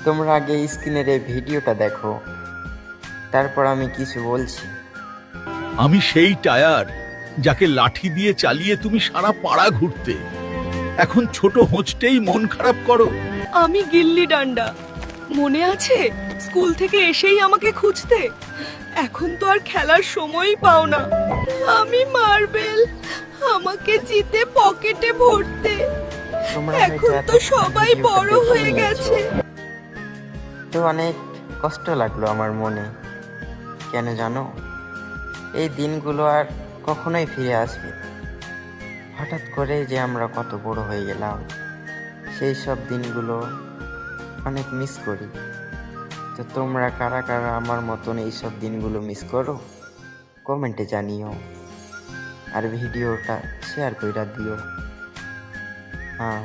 তোমরা আগে স্ক্রিনের এই ভিডিওটা দেখো, তারপর আমি কিছু বলছি। আমি সেই টায়ার যাকে লাঠি দিয়ে চালিয়ে তুমি সারা পাড়া ঘুরতে, এখন ছোট হোঁচটেই মন খারাপ করো। আমি গিল্লি ডান্ডা, মনে আছে স্কুল থেকে এসেই আমাকে খুঁজতে? এখন তো আর খেলার সময়ই পাও না। আমি মার্বেল, আমাকে জিতে পকেটে ভরতে। তোমরা এখন হয়তো তো এতক্ষণ সবাই ভিডিওটা বড় দেখে হয়ে নিয়েছো। গেছে। তো অনেক কষ্ট লাগলো আমার মনে। কেন জানো? এই দিনগুলো আর কখনোই ফিরে আসবে না। হঠাৎ করে যে আমরা কত বড় হয়ে গেলাম, সেই সব দিনগুলো অনেক মিস করি। তো তোমরা কারা কারা আমার মতন এইসব দিনগুলো মিস করো, কমেন্টে জানিও, আর ভিডিওটা শেয়ার কইরা দিও। হ্যাঁ।